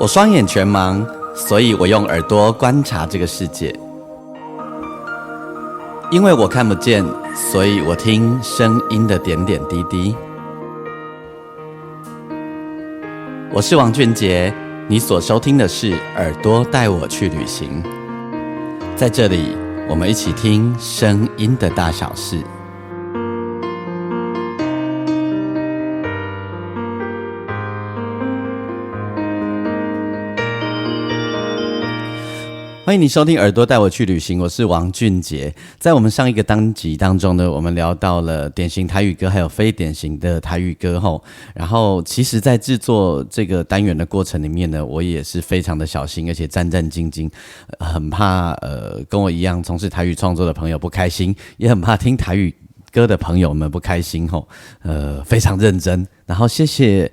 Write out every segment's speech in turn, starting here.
我双眼全盲，所以我用耳朵观察这个世界。因为我看不见，所以我听声音的点点滴滴。我是王俊杰，你所收听的是《耳朵带我去旅行》。在这里，我们一起听声音的大小事。欢迎你收听《耳朵带我去旅行》，我是王俊杰。在我们上一个单集当中呢，我们聊到了典型台语歌还有非典型的台语歌后，然后其实在制作这个单元的过程里面呢，我也是非常的小心，而且战战兢兢，很怕跟我一样从事台语创作的朋友不开心，也很怕听台语歌的朋友们不开心吼，非常认真。然后谢谢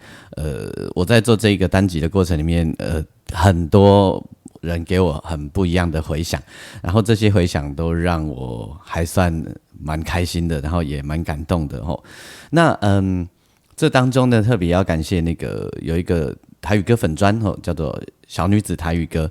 我在做这个单集的过程里面，很多人给我很不一样的回响，然后这些回响都让我还算蛮开心的，然后也蛮感动的吼。那这当中呢，特别要感谢那个有一个台语歌粉专吼，叫做小女子台语歌，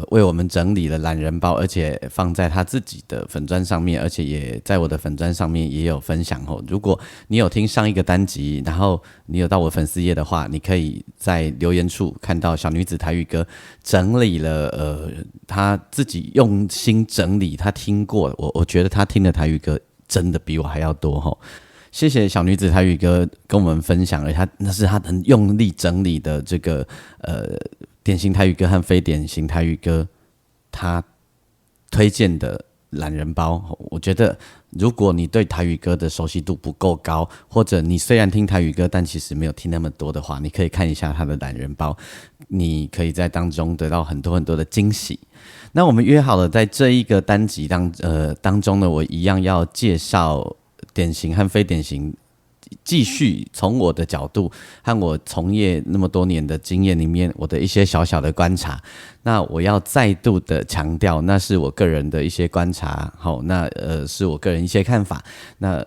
为我们整理了懒人包，而且放在他自己的粉专上面，而且也在我的粉专上面也有分享吼。如果你有听上一个单集，然后你有到我粉丝页的话，你可以在留言处看到小女子台语歌整理了他自己用心整理他听过，我觉得他听的台语歌真的比我还要多吼。谢谢小女子台语歌跟我们分享了那是他很用力整理的这个典型台语歌和非典型台语歌他推荐的懒人包。我觉得如果你对台语歌的熟悉度不够高，或者你虽然听台语歌但其实没有听那么多的话，你可以看一下他的懒人包，你可以在当中得到很多很多的惊喜。那我们约好了在这一个单集当中呢，我一样要介绍典型和非典型，继续从我的角度和我从业那么多年的经验里面，我的一些小小的观察。那我要再度的强调，那是我个人的一些观察，好，那是我个人一些看法。那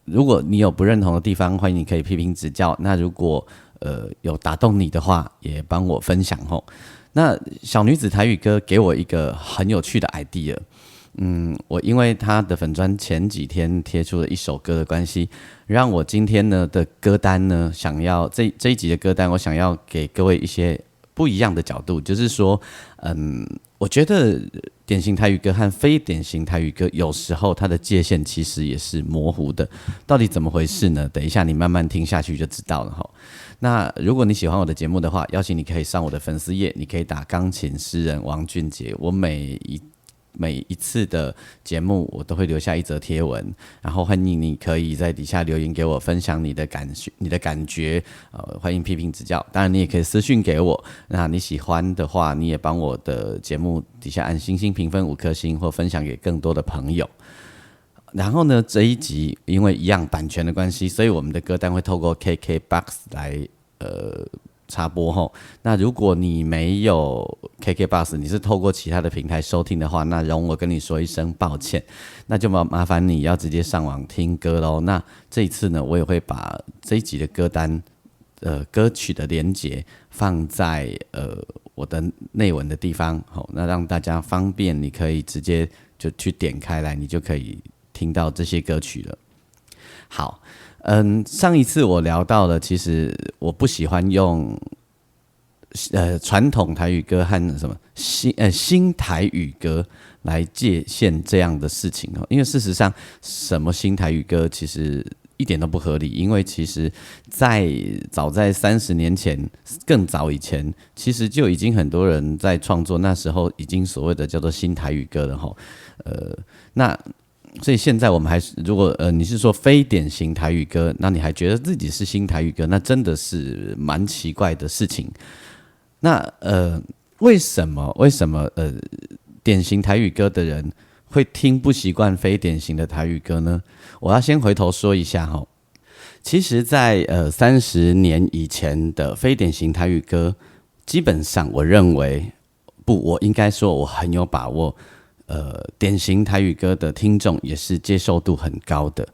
如果你有不认同的地方，欢迎你可以批评指教。那如果有打动你的话，也帮我分享吼。那小女子台语歌给我一个很有趣的 idea。我因为他的粉专前几天贴出了一首歌的关系，让我今天呢的歌单呢，想要这一集的歌单，我想要给各位一些不一样的角度，就是说，我觉得典型台语歌和非典型台语歌有时候它的界限其实也是模糊的，到底怎么回事呢？等一下你慢慢听下去就知道了哈。那如果你喜欢我的节目的话，邀请你可以上我的粉丝页，你可以打钢琴诗人王俊杰，我每一次的节目我都会留下一则贴文，然后欢迎你可以在底下留言给我分享你的感觉，欢迎批评指教。当然你也可以私讯给我，那你喜欢的话，你也帮我的节目底下按星星评分5颗星，或分享给更多的朋友。然后呢，这一集因为一样版权的关系，所以我们的歌单会透过 KKBOX 来插播后，那如果你没有 KKBOX， 你是透过其他的平台收听的话，那容我跟你说一声抱歉，那就麻烦你要直接上网听歌咯。那这一次呢，我也会把这一集的歌单歌曲的连结放在我的内文的地方，那让大家方便，你可以直接就去点开来，你就可以听到这些歌曲了。好。上一次我聊到了，其实我不喜欢用传统台语歌和什么新台语歌来界限这样的事情，因为事实上什么新台语歌其实一点都不合理，因为其实早在30年前更早以前，其实就已经很多人在创作，那时候已经所谓的叫做新台语歌了吼。所以现在我们还是，如果你是说非典型台语歌，那你还觉得自己是新台语歌，那真的是蛮奇怪的事情。那为什么典型台语歌的人会听不习惯非典型的台语歌呢？我要先回头说一下哈，其实在30年以前的非典型台语歌，基本上我认为我应该说我很有把握。典型台语歌的听众也是接受度很高的。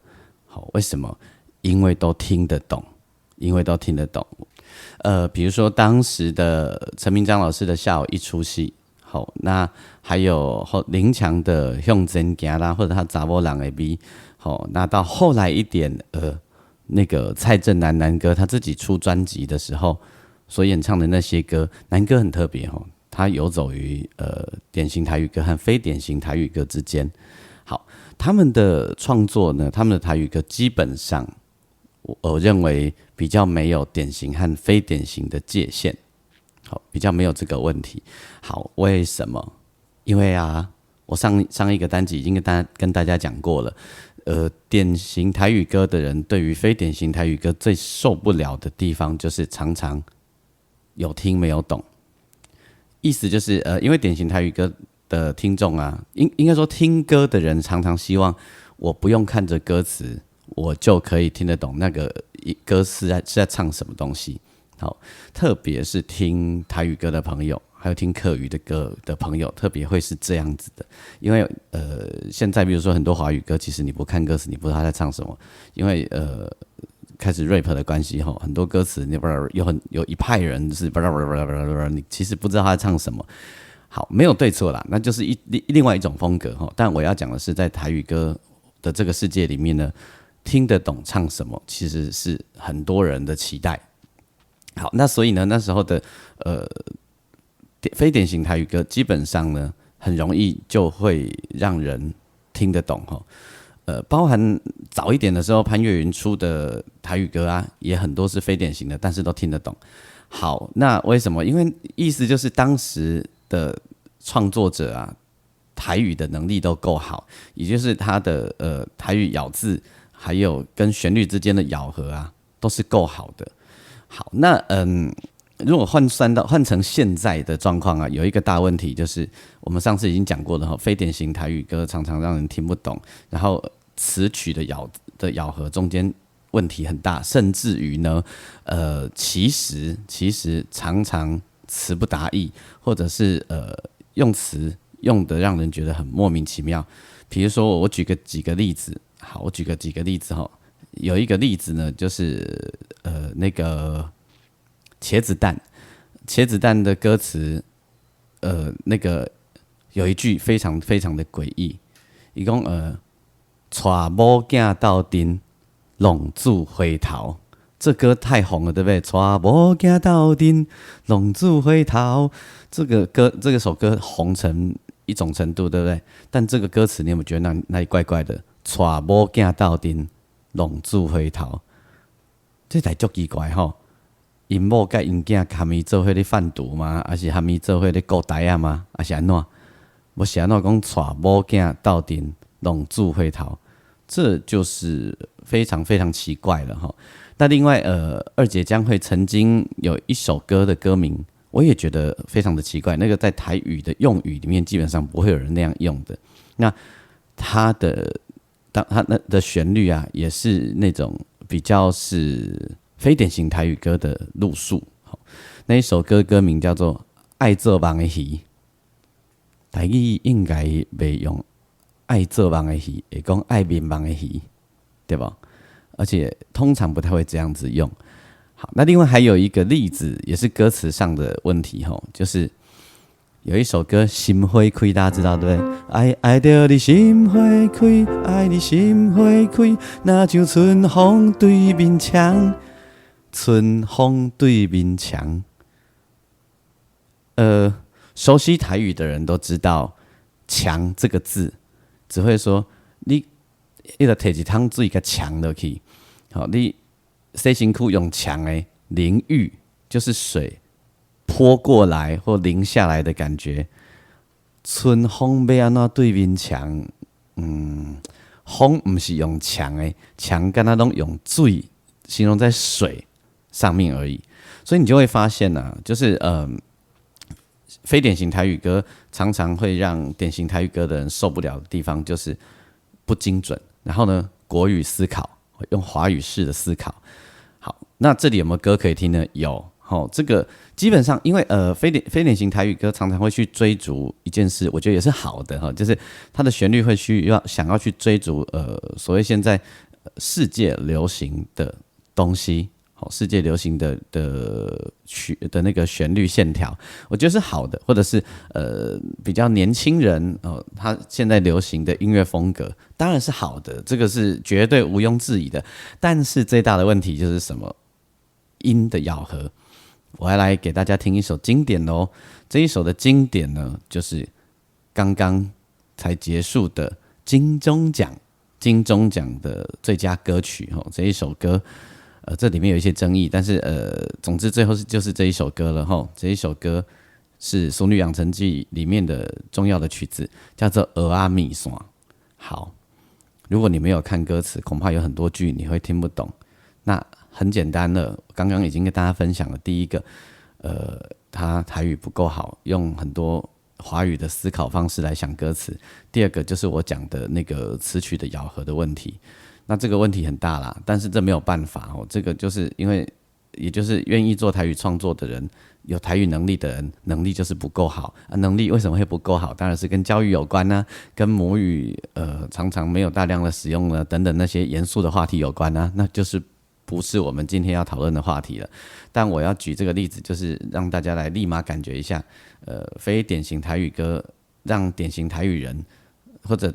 好，为什么？因为都听得懂，比如说当时的陈明章老师的《下午一出戏》，好，那还有林强的《向前行》啦，或者他查某人的味，好，那到后来一点，那个蔡振南南哥他自己出专辑的时候所演唱的那些歌，南哥很特别哈，他游走于典型台语歌和非典型台语歌之间。好，他们的创作呢，他们的台语歌基本上，我认为比较没有典型和非典型的界限，好，比较没有这个问题。好，为什么？因为啊，我上一个单集已经跟大家讲过了，典型台语歌的人对于非典型台语歌最受不了的地方，就是常常有听没有懂。意思就是，因为典型台语歌的听众啊，应该说听歌的人常常希望我不用看着歌词，我就可以听得懂那个歌是在唱什么东西。好，特别是听台语歌的朋友，还有听客语的歌的朋友，特别会是这样子的。因为现在比如说很多华语歌，其实你不看歌词，你不知道他在唱什么，因为开始 rap 的关系吼，很多歌词你不知道有一派人是你其实不知道他在唱什么。好，没有对错啦，那就是另外一种风格吼。但我要讲的是，在台语歌的这个世界里面呢，听得懂唱什么，其实是很多人的期待。好，那所以呢，那时候的非典型台语歌，基本上呢，很容易就会让人听得懂吼。包含早一点的时候，潘越云出的台语歌啊，也很多是非典型的，但是都听得懂。好，那为什么？因为意思就是当时的创作者啊，台语的能力都够好，也就是他的台语咬字，还有跟旋律之间的咬合啊，都是够好的。好，那如果换成现在的状况啊，有一个大问题就是，我们上次已经讲过了哈，非典型台语歌常常让人听不懂，然后词曲的咬合中间问题很大，甚至于呢，其实常常词不达意，或者是用词用的让人觉得很莫名其妙。比如说，我举几个例子，好，我举几个例子哈。有一个例子呢，就是那个茄子蛋的歌词，那个有一句非常非常的诡异，伊讲娶某囝斗阵，浪子回头。这歌太红了，对不对？娶某囝斗阵，浪子回头。这首歌红成一种程度，对不对？但这个歌词你有没有觉得哪里怪怪的？娶某囝斗阵，浪子回头，这才足奇怪吼！因某甲因囝含伊做伙咧贩毒吗？还是含伊做伙咧顾台啊吗？还是安怎？我是安怎讲娶某囝斗阵，浪子回头？这就是非常非常奇怪了哈。那另外二姐将会曾经有一首歌的歌名，我也觉得非常的奇怪。那个在台语的用语里面，基本上不会有人那样用的。那它的旋律啊，也是那种比较是非典型台语歌的路数。那一首歌歌名叫做《爱做梦的鱼》，台语应该袂用“爱做梦的鱼”，会讲“爱面梦的鱼”，对吧？而且通常不太会这样子用。好，那另外还有一个例子，也是歌词上的问题吼，就是有一首歌《心花开》，大家知道对不对？爱着你心花开，爱你心花开，那像春风对面墙，春风对面墙。熟悉台语的人都知道“墙”这个字，只会说你一个摕一桶水给呛落去，好，你洗身躯用强的淋浴，就是水泼过来或淋下来的感觉。春风要安怎对面强？风不是用强的，强敢若拢用水形容在水上面而已。所以你就会发现啊，就是非典型台语歌常常会让典型台语歌的人受不了的地方，就是不精准。然后呢，国语思考，用华语式的思考。好，那这里有没有歌可以听呢？有。这个基本上，因为非典型台语歌常常会去追逐一件事，我觉得也是好的就是它的旋律会想要去追逐所谓现在世界流行的东西，世界流行的那个旋律线条，我觉得是好的，或者是比较年轻人他现在流行的音乐风格当然是好的，这个是绝对毋庸置疑的。但是最大的问题就是什么？音的咬合。我要来给大家听一首经典哦，这一首的经典呢，就是刚刚才结束的金钟奖的最佳歌曲这一首歌。这里面有一些争议，但是总之最后就是这一首歌了吼。这一首歌是《俗女养成记》里面的重要的曲子，叫做《蚵仔米线》。好，如果你没有看歌词，恐怕有很多句你会听不懂。那很简单了，刚刚已经跟大家分享了。第一个，他台语不够好，用很多华语的思考方式来想歌词。第二个就是我讲的那个词曲的咬合的问题。那这个问题很大啦，但是这没有办法这个就是因为，也就是愿意做台语创作的人，有台语能力的人，能力就是不够好能力为什么会不够好？当然是跟教育有关啊，跟母语常常没有大量的使用呢，等等那些严肃的话题有关啊，那就是不是我们今天要讨论的话题了。但我要举这个例子，就是让大家来立马感觉一下，非典型台语歌，让典型台语人或者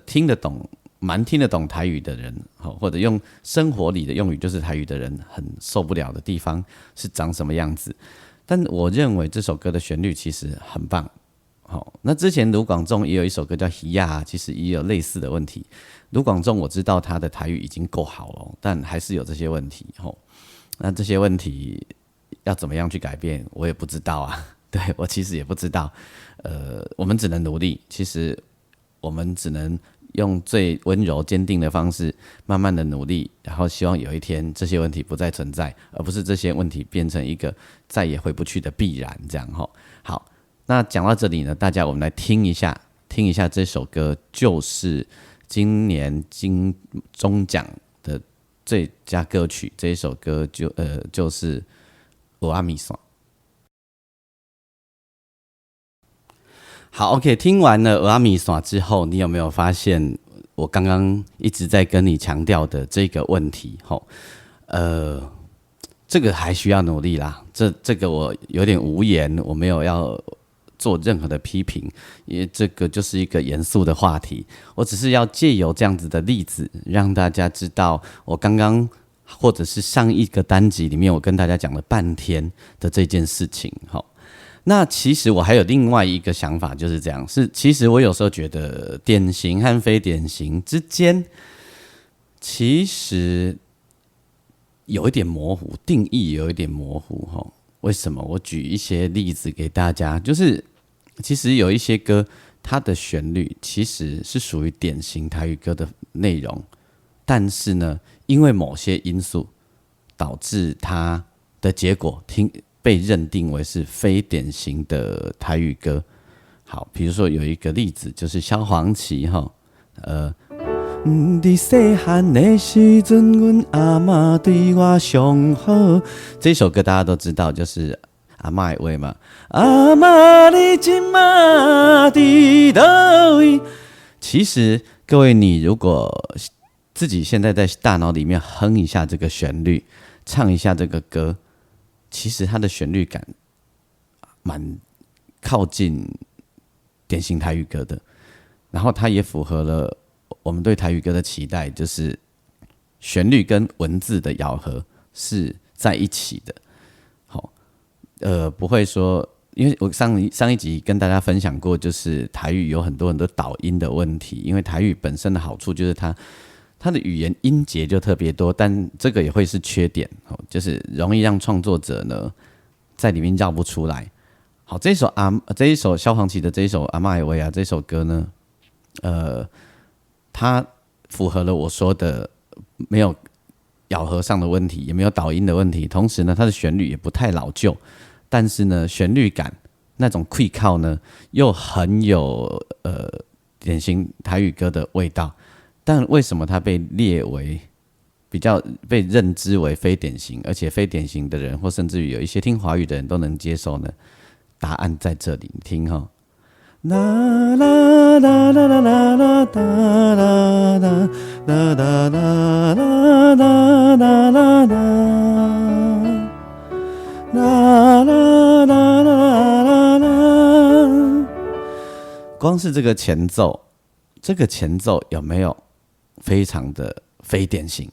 蛮听得懂台语的人，或者用生活里的用语就是台语的人很受不了的地方是长什么样子。但我认为这首歌的旋律其实很棒。那之前卢广仲也有一首歌叫《鱼仔》，其实也有类似的问题。卢广仲我知道他的台语已经够好了，但还是有这些问题。那这些问题要怎么样去改变，我也不知道啊。对，我其实也不知道。我们只能努力，其实我们只能用最温柔坚定的方式慢慢的努力，然后希望有一天这些问题不再存在，而不是这些问题变成一个再也回不去的必然这样。好，那讲到这里呢，大家我们来听一下这首歌，就是今年金钟奖的最佳歌曲。这一首歌就是蚵仔米线。好 OK， 听完了蚵仔米线之后，你有没有发现我刚刚一直在跟你强调的这个问题？这个还需要努力啦。这个我有点无言，我没有要做任何的批评，因为这个就是一个严肃的话题。我只是要借由这样子的例子，让大家知道我刚刚或者是上一个单集里面我跟大家讲了半天的这件事情。那其实我还有另外一个想法，就是这样，其实我有时候觉得典型和非典型之间其实有一点模糊，定义有一点模糊。为什么？我举一些例子给大家，就是其实有一些歌它的旋律其实是属于典型台语歌的内容，但是呢因为某些因素导致它的结果被认定为是非典型的台语歌。好，比如说有一个例子就是萧煌奇伫细汉的时阵，阮阿嬷对我上好。这首歌大家都知道，就是阿嬷的话嘛。阿嬷你今嘛伫倒位？其实各位，你如果自己现在在大脑里面哼一下这个旋律，唱一下这个歌，其实它的旋律感蛮靠近典型台语歌的，然后它也符合了我们对台语歌的期待，就是旋律跟文字的咬合是在一起的。好，不会说，因为我上一集跟大家分享过，就是台语有很多导音的问题，因为台语本身的好处就是它的语言音节就特别多，但这个也会是缺点，就是容易让创作者呢在里面绕不出来。好，这一首萧煌奇的这一首《阿嬷的话》啊，这首歌呢，它符合了我说的没有咬合上的问题，也没有导音的问题，同时呢，它的旋律也不太老旧，但是呢，旋律感那种溃靠呢，又很有典型台语歌的味道。但为什么它被列为比较被认知为非典型，而且非典型的人或甚至于有一些听华语的人都能接受呢？答案在这里，你听哈。啦啦啦啦啦啦啦啦啦啦啦啦啦啦啦啦。光是这个前奏，有没有非常的非典型？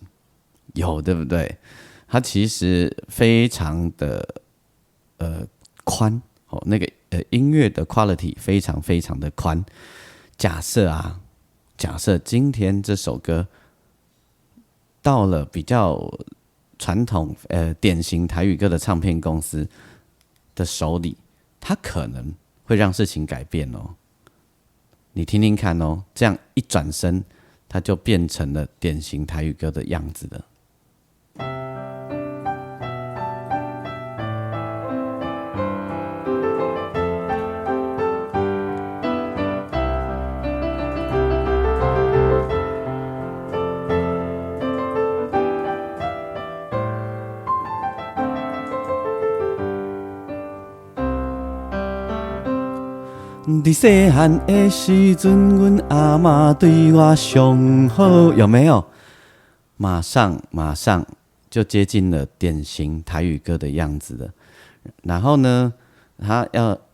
有，对不对？它其实非常的宽哦，那个音乐的 quality 非常非常的宽。假设今天这首歌到了比较传统典型台语歌的唱片公司的手里，它可能会让事情改变哦。你听听看哦，这样一转身，它就变成了典型台语歌的样子了。伫细汉的时阵，阮阿嬷对我上好，有没有？马上就接近了典型台语歌的样子了。然后呢，他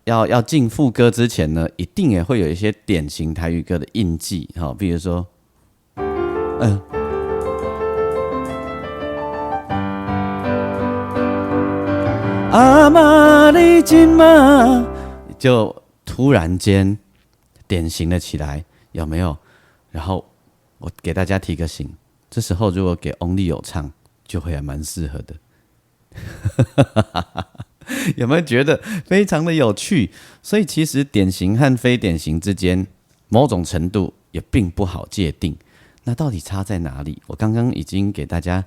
要进副歌之前呢，一定也会有一些典型台语歌的印记，哈，比如说，阿嬷你今嘛就突然间典型了起来，有没有？然后我给大家提个醒，这时候如果给 Only 有唱，就会还蛮适合的。有没有觉得非常的有趣？所以其实典型和非典型之间，某种程度也并不好界定。那到底差在哪里？我刚刚已经给大家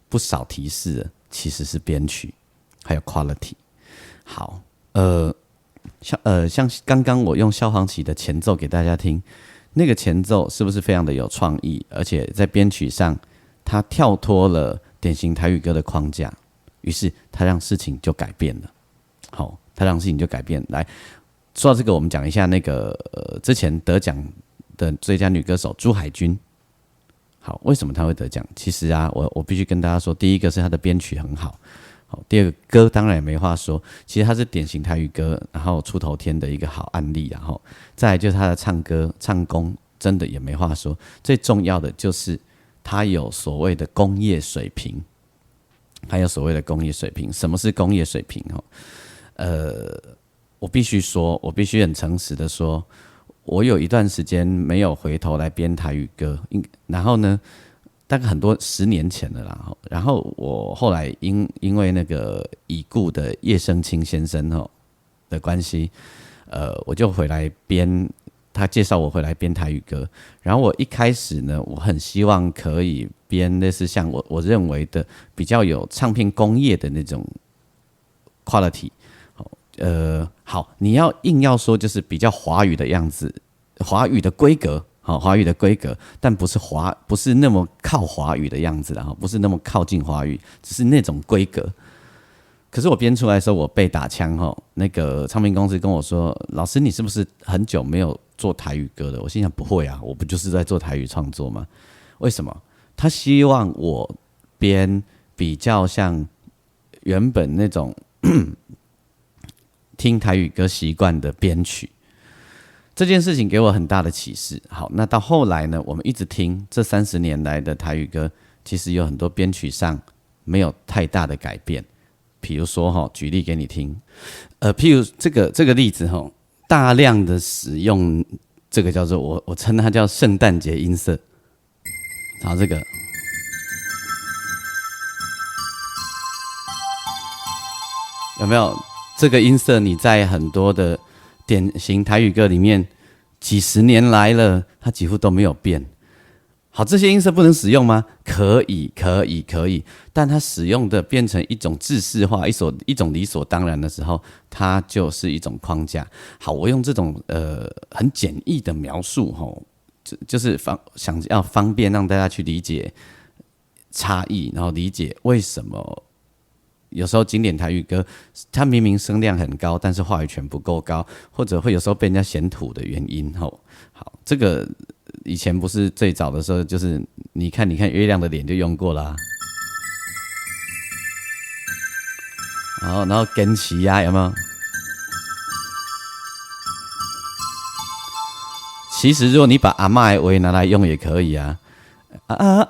不少提示了，其实是编曲还有 quality。好，像刚刚我用萧煌奇的前奏给大家听，那个前奏是不是非常的有创意？而且在编曲上，它跳脱了典型台语歌的框架，于是它让事情就改变了。好，它让事情就改变。来，说到这个，我们讲一下那个之前得奖的最佳女歌手朱海军。好，为什么她会得奖？其实啊，我必须跟大家说，第一个是她的编曲很好。好，第二个歌当然也没话说，其实它是典型台语歌，然后出头天的一个好案例，然后再来就是他的唱歌唱功真的也没话说，最重要的就是他有所谓的工业水平，什么是工业水平？我必须很诚实的说，我有一段时间没有回头来编台语歌，然后呢，大概很多10年前了啦。然后我后来因为那个已故的叶生清先生的关系，我就回来编，他介绍我回来编台语歌。然后我一开始呢，我很希望可以编类似像我认为的比较有唱片工业的那种 quality。好，你硬要说就是比较华语的样子，华语的规格。华语的规格，但不是那么靠华语的样子，然后不是那么靠近华语，只是那种规格。可是我编出来的时候，我被打枪那个唱片公司跟我说：“老师，你是不是很久没有做台语歌了？”我心想：不会啊，我不就是在做台语创作吗？为什么？他希望我编比较像原本那种听台语歌习惯的编曲。这件事情给我很大的启示。好，那到后来呢，我们一直听这30年来的台语歌，其实有很多编曲上没有太大的改变。比如说举例给你听，譬如这个例子大量的使用这个叫做我称它叫圣诞节音色。好，这个有没有这个音色？你在很多的典型台语歌里面，几十年来了，它几乎都没有变。好，这些音色不能使用吗？可以，但它使用的变成一种制式化，一种理所当然的时候，它就是一种框架。好，我用这种很简易的描述就是想要方便让大家去理解差异，然后理解为什么有时候经典台语歌，它明明声量很高，但是话语权不够高，或者会有时候被人家嫌土的原因。好，这个以前不是最早的时候，就是你看月亮的脸就用过啦。然后跟齐呀，有没有？其实如果你把阿嬷的话拿来用也可以啊。阿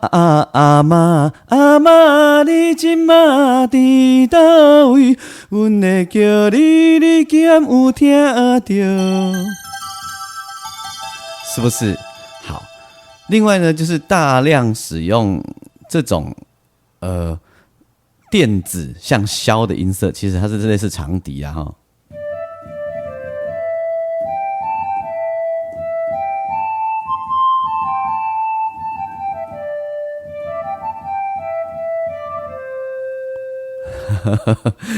嬷阿嬷，你今嘛伫倒位？阮会叫你，你竟有听到？是不是？好，另外呢，就是大量使用这种电子像箫的音色，其实它是类似长笛啊哈。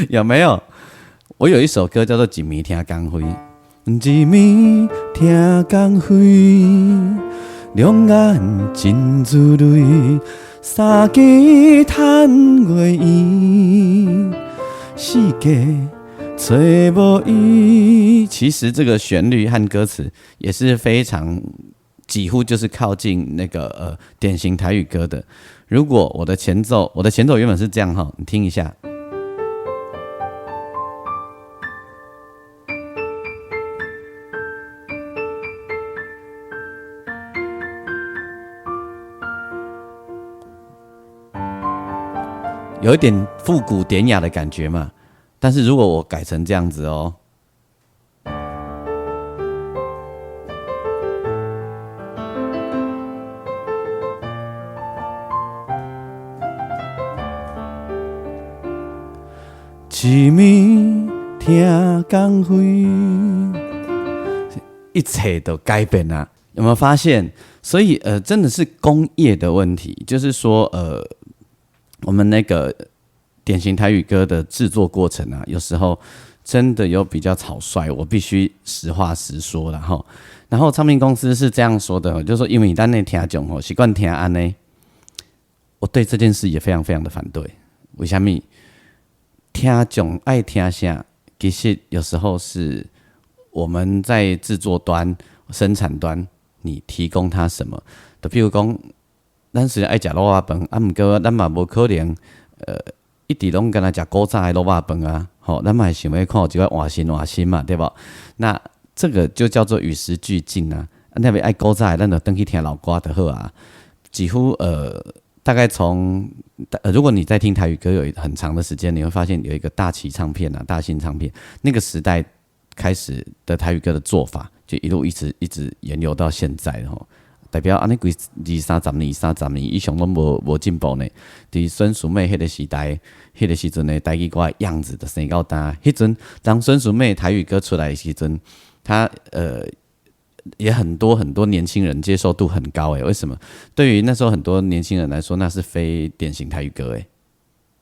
有没有？我有一首歌叫做《一暝听光辉》，一暝听光辉，两眼真珠泪，三更叹月圆，四界找无伊。其实这个旋律和歌词也是非常，几乎就是靠近那个典型台语歌的。如果我的前奏原本是这样哈，你听一下。有一点复古典雅的感觉嘛，但是如果我改成这样子哦，一暝听光辉，一切都改变了，有没有发现？所以真的是工业的问题，就是说我们那个典型台语歌的制作过程啊，有时候真的有比较草率，我必须实话实说。然后唱片公司是这样说的，就是说因为你在那听众吼习惯听安呢，我对这件事也非常非常的反对。为什么？听众爱听啥？其实有时候是我们在制作端、生产端，你提供他什么？就譬如讲。咱虽然爱食卤肉饭，啊，毋过咱嘛无可能，一直拢跟他食古早的卤肉饭啊，吼，咱嘛会想要看一个换新嘛，对不？那这个就叫做与时俱进啊。那边爱古早的，咱就登去听老歌就好啊。几乎大概从如果你在听台语歌有很长的时间，你会发现有一个大旗唱片啊、大型唱片，那个时代开始的台语歌的做法，就一路一直沿流到现在吼。代表安尼几30年以上都无进步呢。伫孙淑美迄个时代，迄个时阵的台语歌的样子就生到大。迄阵当孙淑美台语歌出来的时阵，他也很多年轻人接受度很高诶。为什么？对于那时候很多年轻人来说，那是非典型台语歌诶。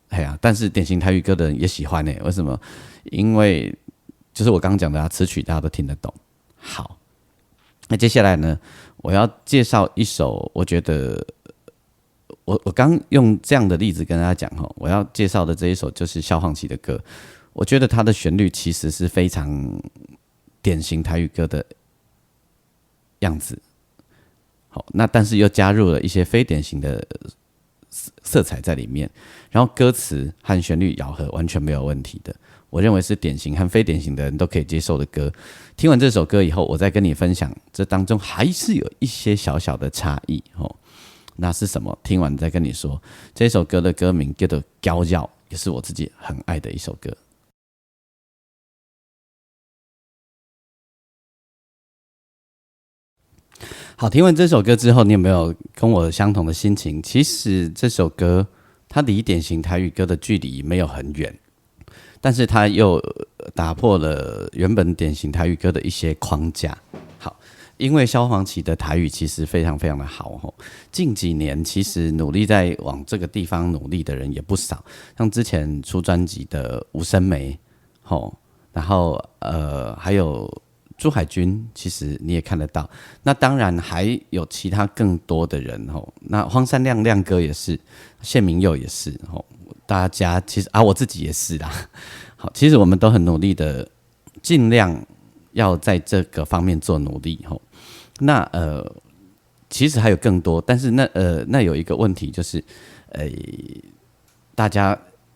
哎呀，但是典型台语歌的人也喜欢诶。为什么？因为就是我刚刚讲的词曲大家都听得懂。好，那接下来呢？我要介绍一首，我觉得我刚用这样的例子跟大家讲哈，我要介绍的这一首就是萧煌奇的歌，我觉得它的旋律其实是非常典型台语歌的样子，好，那但是又加入了一些非典型的色彩在里面，然后歌词和旋律咬合完全没有问题的。我认为是典型和非典型的人都可以接受的歌。听完这首歌以后，我再跟你分享，这当中还是有一些小小的差异哦。那是什么？听完再跟你说。这首歌的歌名叫做《骄傲》，也是我自己很爱的一首歌。好，听完这首歌之后，你有没有跟我相同的心情？其实这首歌它离典型台语歌的距离没有很远。但是他又打破了原本典型台语歌的一些框架。好，因为萧煌奇的台语其实非常非常的好吼，近几年其实努力在往这个地方努力的人也不少，像之前出专辑的吴声梅，吼，然后还有朱海军，其实你也看得到。那当然还有其他更多的人吼，那荒山亮亮哥也是，谢明佑也是吼。大家其实我自己也是啦。好，其实我们都很努力的，尽量要在这个方面做努力吼。那其实还有更多，但是那有一个问题就是，大家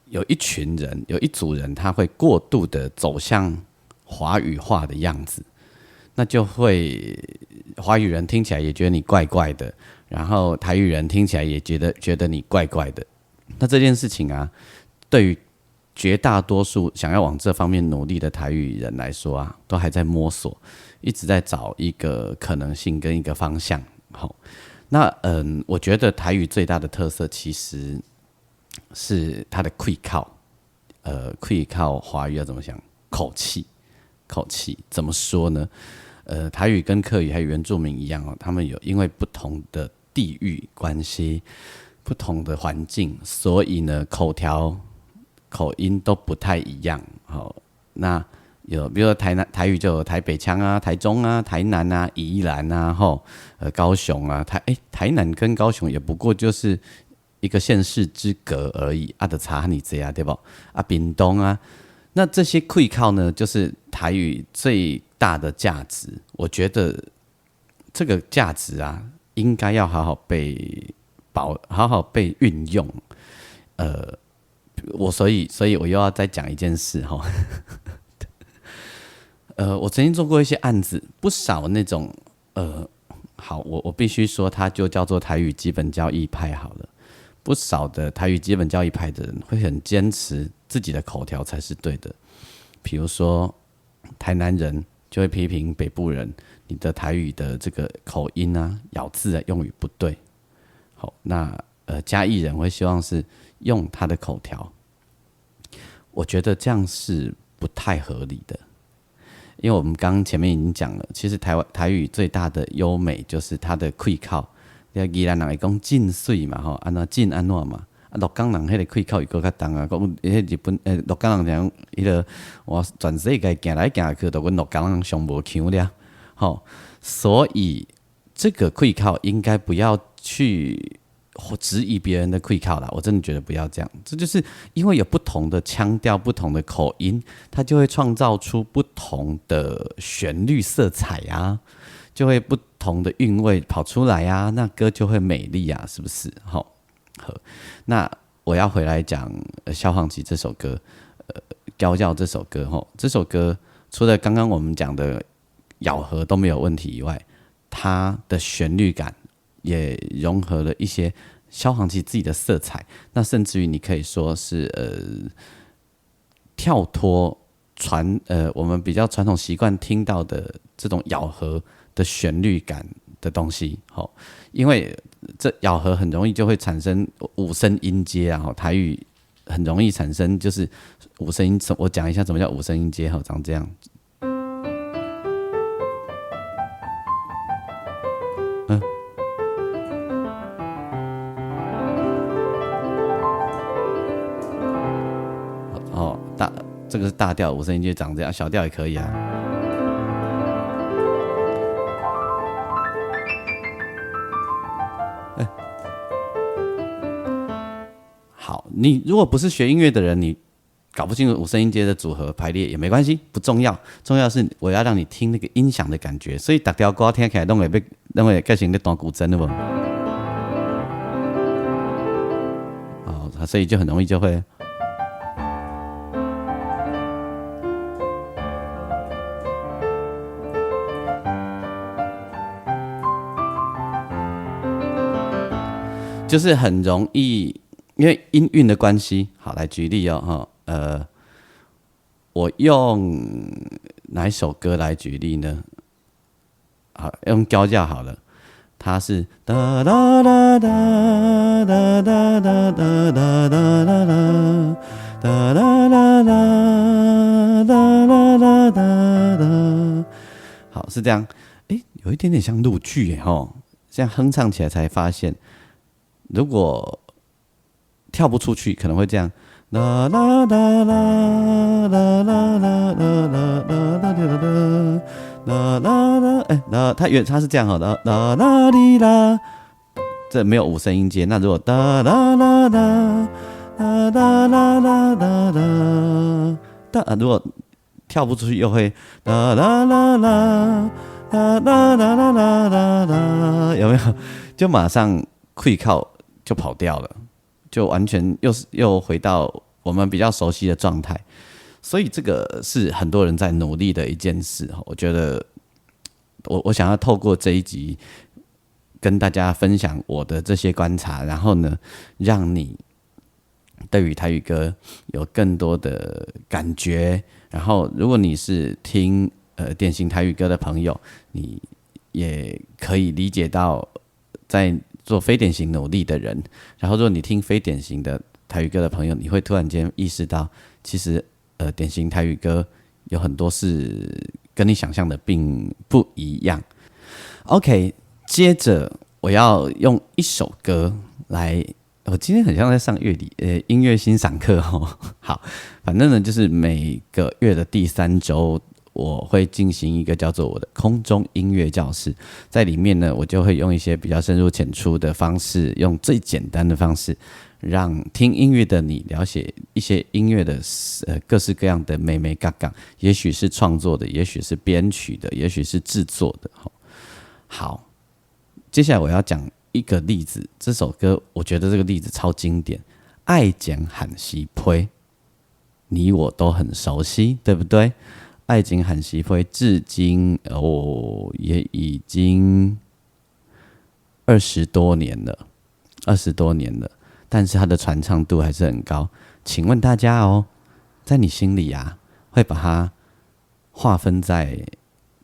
有一群人，有一组人，他会过度的走向华语化的样子。那就会华语人听起来也觉得你怪怪的，然后台语人听起来也觉得你怪怪的。那这件事情啊，对于绝大多数想要往这方面努力的台语人来说啊，都还在摸索，一直在找一个可能性跟一个方向。好，那我觉得台语最大的特色其实是它的气靠，气靠华语要怎么讲？口气，口气怎么说呢？台语跟客语还有原住民一样哦，他们有因为不同的地域关系、不同的环境，所以呢口音都不太一样。好，那有比如说台语就有台北腔啊、台中啊、台南啊、宜兰啊、高雄啊，台南跟高雄也不过就是一个县市之隔而已，啊的差你这样对不？啊，屏东啊，那这些气靠呢，就是台语最大的价值。我觉得这个价值啊，应该要好好被运用。所以我又要再讲一件事哈。我曾经做过一些案子，不少那种好，我必须说，它就叫做台语基本教义派好了。不少的台语基本教义派的人会很坚持自己的口条才是对的。比如说，台南人就会批评北部人，你的台语的这个口音啊、咬字啊、用语不对。好，那嘉义人会希望是用他的口条，我觉得这样是不太合理的。因为我们刚刚前面已经讲了，其实台语最大的优美就是它的气靠。宜兰人会讲浸水嘛，吼，安怎浸安怎嘛？啊，鹿港人迄个气靠又搁较重啊。讲日本鹿港人讲，迄个我全世界行来行去，都阮鹿港人上无腔了，吼。所以这个气靠应该不要去质疑别人的气靠啦，我真的觉得不要这样。这就是因为有不同的腔调、不同的口音，它就会创造出不同的旋律色彩啊。就会不同的韵味跑出来啊，那歌就会美丽啊，是不是？好，那我要回来讲萧煌奇这首歌，教教这首歌这首歌除了刚刚我们讲的咬合都没有问题以外，它的旋律感也融合了一些萧煌奇自己的色彩，那甚至于你可以说是跳脱我们比较传统习惯听到的这种咬合的旋律感的东西，因为这咬合很容易就会产生五声音阶啊，台语很容易产生就是五声音。我讲一下什么叫五声音阶，长这样。这个是大调，五声音阶长这样，小调也可以啊。好，你如果不是学音乐的人，你搞不清楚五声音阶的组合排列也没关系，不重要。重要是我要让你听那个音响的感觉，所以大条歌听起来都会改成在弹古筝了不？所以就很容易就会。就是很容易，因为音韵的关系。好，来举例我用哪一首歌来举例呢？好，用教教好了。它是哒哒哒哒哒哒哒哒哒哒哒哒哒哒哒哒哒。好，是这样。有一点点像陆剧耶这样哼唱起来才发现。如果跳不出去，可能会这样，啦啦啦啦啦啦啦啦啦啦啦啦，它是这样的，啦啦哩啦，这没有五声音阶。那如果哒啦啦啦啦啦啦啦啦啦，如果跳不出去，又会啦啦啦啦啦啦啦啦啦啦，有没有？就马上溃靠。就跑掉了，就完全又回到我们比较熟悉的状态，所以这个是很多人在努力的一件事。我觉得我想要透过这一集跟大家分享我的这些观察，然后呢，让你对于台语歌有更多的感觉。然后，如果你是听典型台语歌的朋友，你也可以理解到在做非典型努力的人。然后，如果你听非典型的台语歌的朋友，你会突然间意识到，其实典型台语歌有很多是跟你想象的并不一样。OK， 接着我要用一首歌来，我今天很像在上音乐欣赏课哦。好，反正呢，就是每个月的第3周，我会进行一个叫做我的空中音乐教室，在里面呢，我就会用一些比较深入浅出的方式，用最简单的方式，让听音乐的你了解一些音乐的各式各样的眉眉角角，也许是创作的，也许是编曲的，也许是制作的。好，接下来我要讲一个例子，这首歌我觉得这个例子超经典，爱情喊西配，你我都很熟悉，对不对？爱情喊西配至今也已经20多年了，但是它的传唱度还是很高。请问大家哦，在你心里啊，会把它划分在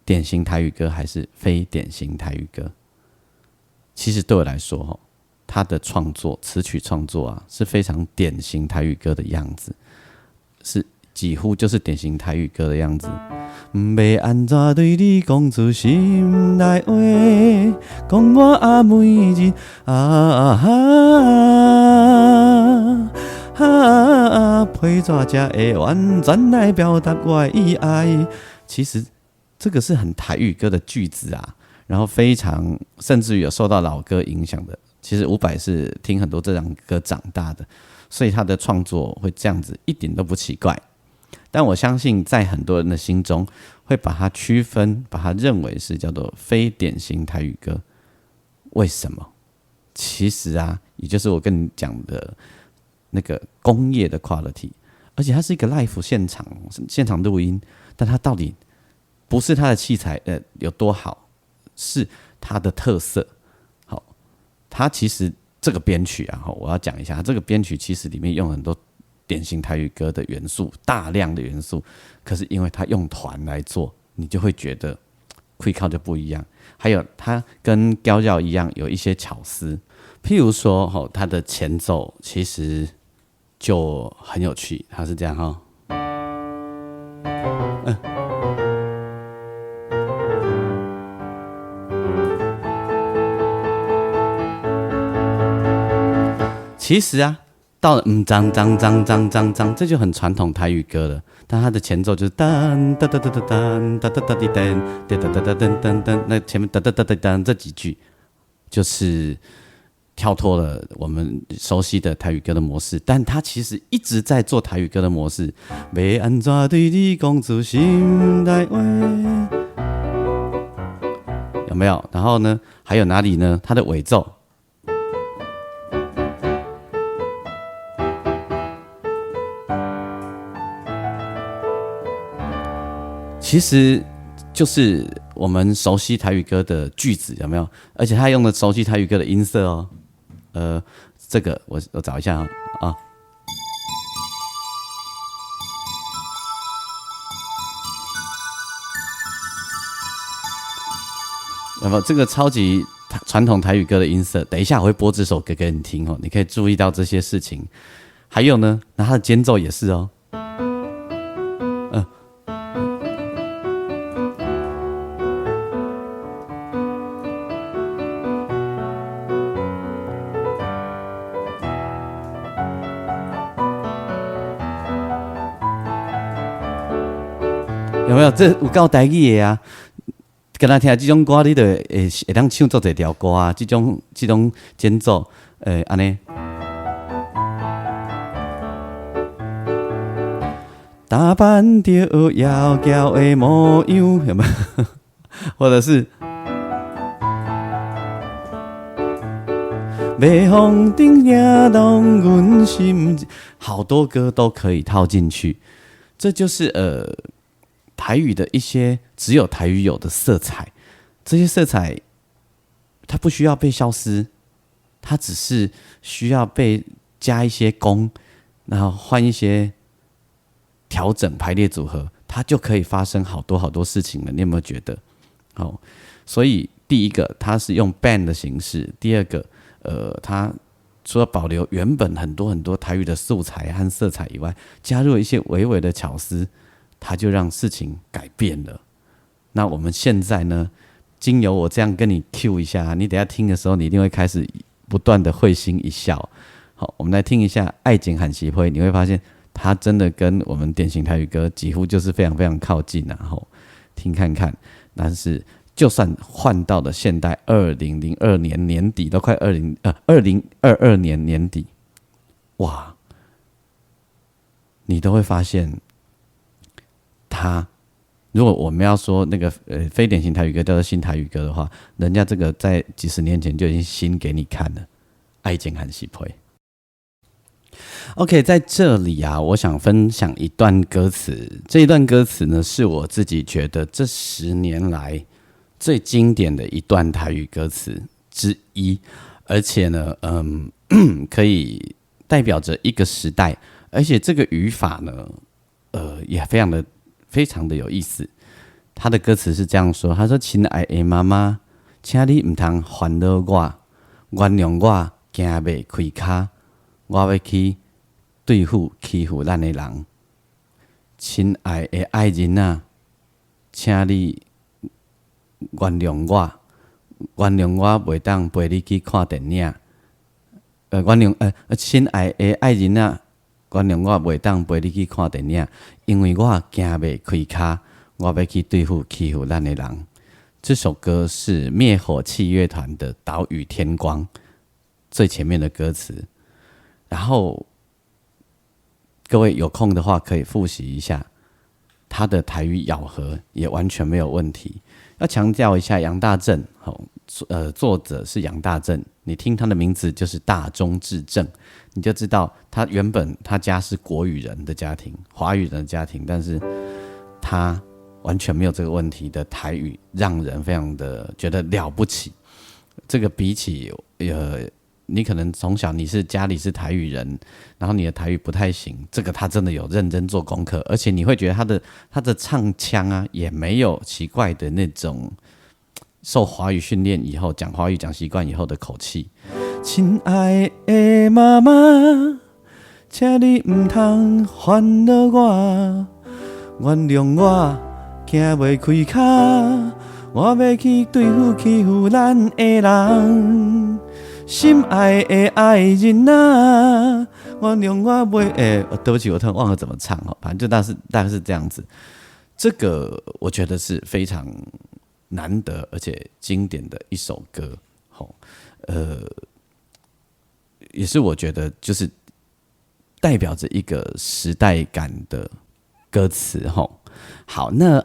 典型台语歌还是非典型台语歌？其实对我来说，他的创作词曲创作啊，是非常典型台语歌的样子，是几乎就是典型台语歌的样子。要安怎对你讲出心内话，讲我啊每日配怎才会完全来表达我的意爱？其实这个是很台语歌的句子啊。然后非常甚至于有受到老歌影响的，其实伍佰是听很多这样歌长大的，所以他的创作会这样子一点都不奇怪。但我相信在很多人的心中会把它区分，把它认为是叫做非典型台语歌。为什么？其实啊，也就是我跟你讲的那个工业的 quality， 而且它是一个 live 现场录音，但它到底不是它的器材有多好，是它的特色。好，它其实这个编曲啊，我要讲一下，这个编曲其实里面用很多典型台语歌的元素，大量的元素，可是因为它用团来做，你就会觉得会靠就不一样。还有它跟调调一样，有一些巧思，譬如说它的前奏其实就很有趣，它是这样哈。其实啊，到了脏，这就很传统台语歌了。但它的前奏就是噔噔噔噔噔噔噔噔噔噔噔噔噔噔，那前面噔噔噔噔噔这几句，就是跳脱了我们熟悉的台语歌的模式。但它其实一直在做台语歌的模式。要安怎对你讲出心内话？有没有？然后呢？还有哪里呢？它的尾奏。其实就是我们熟悉台语歌的句子，有没有？而且他用的熟悉台语歌的音色哦。这个我找一下啊。有没有这个超级传统台语歌的音色？等一下我会播这首歌给你听哦，你可以注意到这些事情。还有呢，那它的间奏也是哦。有没有？这有够台语的啊！跟他听这种歌，你就会当唱做一条歌啊！这种间奏，安尼。打扮着妖娇的模样，有没有？或者是微风顶摇动阮心，好多歌都可以套进去。这就是台语的一些只有台语有的色彩。这些色彩它不需要被消失，它只是需要被加一些工，然后换一些调整排列组合，它就可以发生好多好多事情了。你有没有觉得？好，所以第一个它是用 band 的形式，第二个它除了保留原本很多很多台语的素材和色彩以外，加入了一些微微的巧思，它就让事情改变了。那我们现在呢，经由我这样跟你 cue 一下，你等一下听的时候，你一定会开始不断的会心一笑。好，我们来听一下《爱情喊习会》，你会发现它真的跟我们典型台语歌几乎就是非常非常靠近啊。后听看看，但是就算换到了现代2002年年底，都快2022年年底，哇，你都会发现它。如果我们要说那个非典型台语歌叫做新台语歌的话，人家这个在几十年前就已经新给你看了，爱情和喜配。OK， 在这里啊，我想分享一段歌词。这一段歌词呢，是我自己觉得这10年来最经典的一段台语歌词之一，而且呢，可以代表着一个时代，而且这个语法呢，也非常的有意思。他的歌词是这样说：他说，亲爱的妈妈，请你唔通烦恼我，原谅我行袂开骹，我要去对付欺负咱的人。亲爱的爱人啊，请你原谅我袂当陪你去看电影。亲爱的爱人啊，原谅我袂当陪你去看电影，因为我行袂开骹，我要去对付欺负咱的人。这首歌是灭火器乐团的《岛屿天光》最前面的歌词，然后各位有空的话可以复习一下，他的台语咬合也完全没有问题。要强调一下，杨大正，作者是杨大正，你听他的名字就是大中至正，你就知道他原本他家是国语人的家庭，华语人的家庭，但是他完全没有这个问题的台语，让人非常的觉得了不起。这个比起你可能从小你是家里是台语人，然后你的台语不太行，这个他真的有认真做功课，而且你会觉得他的唱腔啊也没有奇怪的那种受华语训练以后讲华语讲习惯以后的口气。亲爱的妈妈，请你唔通烦恼我，原谅我行袂开骹，我要去对付欺负咱的人。心爱的爱人啊，原谅我袂对不起，我突然忘了怎么唱，反正就大概是这样子。这个我觉得是非常难得而且经典的一首歌，也是我觉得就是代表着一个时代感的歌词。好，那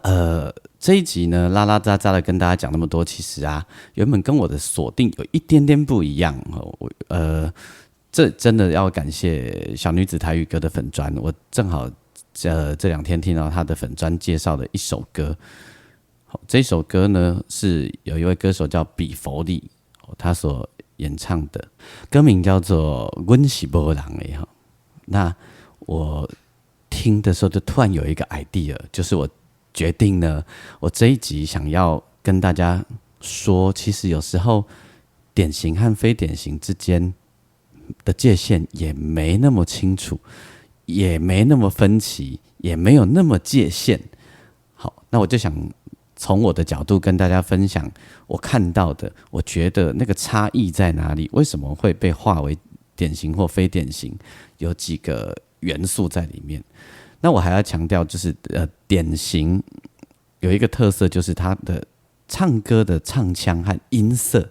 这一集呢，拉拉杂杂的跟大家讲那么多，其实啊，原本跟我的锁定有一点点不一样。这真的要感谢小女子台语歌的粉专，我正好这2天听到她的粉专介绍的一首歌。这首歌呢是有一位歌手叫比佛利，他所演唱的，歌名叫做《阮是无人的》。那我听的时候就突然有一个 idea， 就是我决定呢，我这一集想要跟大家说，其实有时候典型和非典型之间的界限也没那么清楚，也没那么分歧，也没有那么界限。好，那我就想从我的角度跟大家分享我看到的，我觉得那个差异在哪里，为什么会被划为典型或非典型，有几个元素在里面。那我还要强调，就是典型有一个特色，就是它的唱歌的唱腔和音色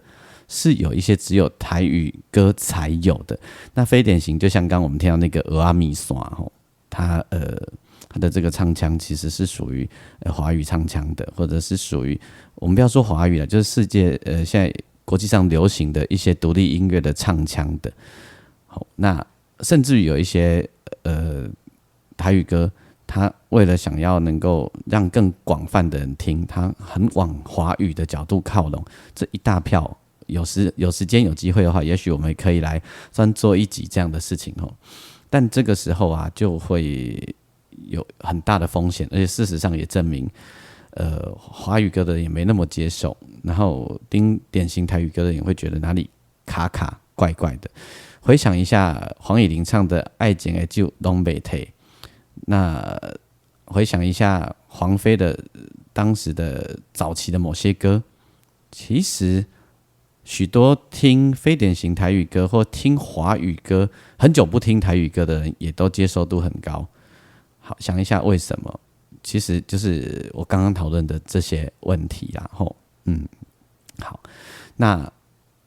是有一些只有台语歌才有的。那非典型就像刚刚我们听到那个俄阿米刷，它的这个唱腔其实是属于华语唱腔的，或者是属于我们不要说华语了，就是世界现在国际上流行的一些独立音乐的唱腔的。好，那甚至于有一些台语歌，他为了想要能够让更广泛的人听，他很往华语的角度靠拢。这一大票，有时间有机会的话，也许我们可以来算做一集这样的事情哦。但这个时候啊，就会有很大的风险，而且事实上也证明，华语歌的人也没那么接受，然后听典型台语歌的人也会觉得哪里卡卡怪怪的。回想一下黄以玲唱的《爱情的酒拢袂退》，那回想一下黄飞的当时的早期的某些歌，其实许多听非典型台语歌或听华语歌很久不听台语歌的人，也都接受度很高。好，想一下为什么？其实就是我刚刚讨论的这些问题啦。好，那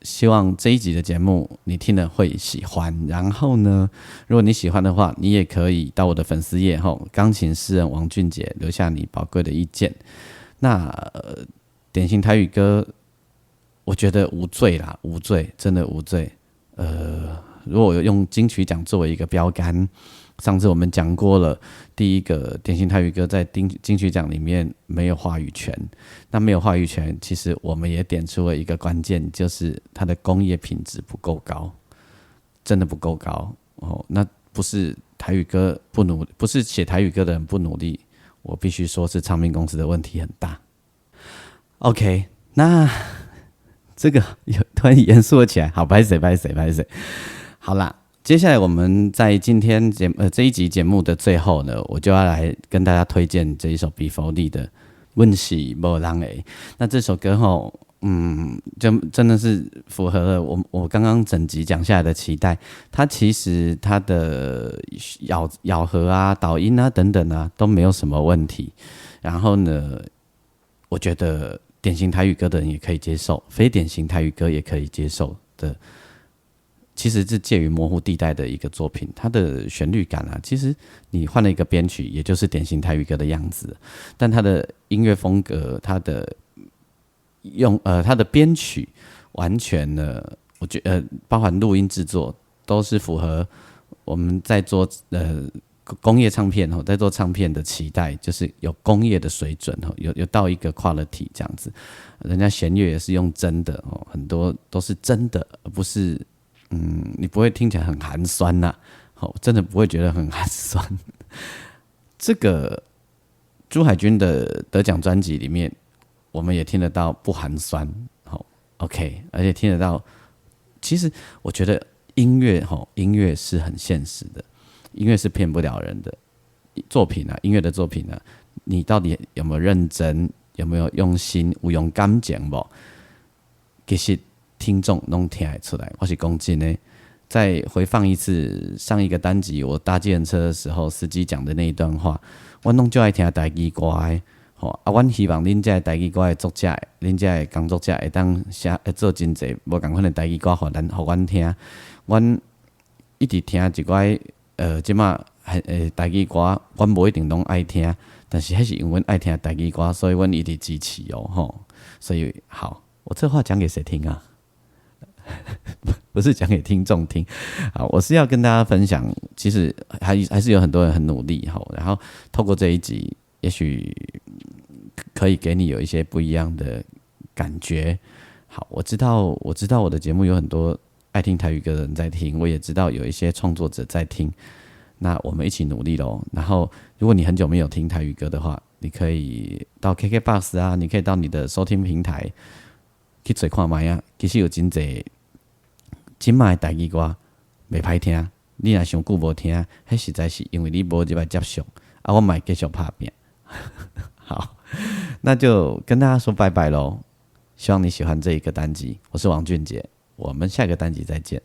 希望这一集的节目你听了会喜欢。然后呢，如果你喜欢的话，你也可以到我的粉丝页钢琴诗人王俊杰留下你宝贵的意见。那典型台语歌，我觉得无罪啦，无罪，真的无罪。如果有用金曲奖作为一个标杆，上次我们讲过了，第一个典型台语歌在金曲奖里面没有话语权。那没有话语权，其实我们也点出了一个关键，就是它的工业品质不够高，真的不够高哦。那不是台语歌不努力，不是写台语歌的人不努力，我必须说是唱片公司的问题很大。OK， 那这个突然严肃了起来，好，拍谁。好啦，接下来我们在今天这一集节目的最后呢，我就要来跟大家推荐这一首比佛利的《阮是无人的》。那这首歌就真的是符合了我刚刚整集讲下来的期待。它其实它的咬合啊、导音啊等等啊都没有什么问题。然后呢，我觉得典型台语歌的人也可以接受，非典型台语歌也可以接受的。其实是介于模糊地带的一个作品，它的旋律感啊，其实你换了一个编曲，也就是典型台语歌的样子。但它的音乐风格，它的编曲，完全呢，我觉得包含录音制作，都是符合我们在做工业唱片在做唱片的期待，就是有工业的水准有到一个 quality 这样子。人家弦乐也是用真的很多都是真的，而不是。你不会听起来很寒酸呐，真的不会觉得很寒酸。这个朱海军的得奖专辑里面，我们也听得到不寒酸，OK， 而且听得到。其实我觉得音乐是很现实的，音乐是骗不了人的作品啊，音乐的作品啊，你到底有没有认真，有没有用心，有用感情不？其实。听众都听得出来，我是讲真的。再回放一次上一个单集，我搭计程车的时候，司机讲的那一段话，我拢就爱听台语歌的。阮希望恁这台语歌的作者，恁这工作者会当做真济无共款的台语歌，互阮听。阮一直听一寡即马台语歌，阮无一定拢爱听，但是迄是因为阮爱听台语歌，所以阮一直支持所以好，我这话讲给谁听啊？不是讲给听众听啊，我是要跟大家分享，其实还是有很多人很努力然后透过这一集，也许可以给你有一些不一样的感觉。好，我知道我的节目有很多爱听台语歌的人在听，我也知道有一些创作者在听，那我们一起努力咯。然后，如果你很久没有听台语歌的话，你可以到 KKBOX 啊，你可以到你的收听平台去找看卖啊，其實有真濟即賣的台語歌袂歹聽，你若上久無聽，迄實在是因為你無入來接觸啊，我嘛繼續拍拼。好，那就跟大家說拜拜咯，希望你喜歡這一個單集，我是王俊傑，我們下個單集再見。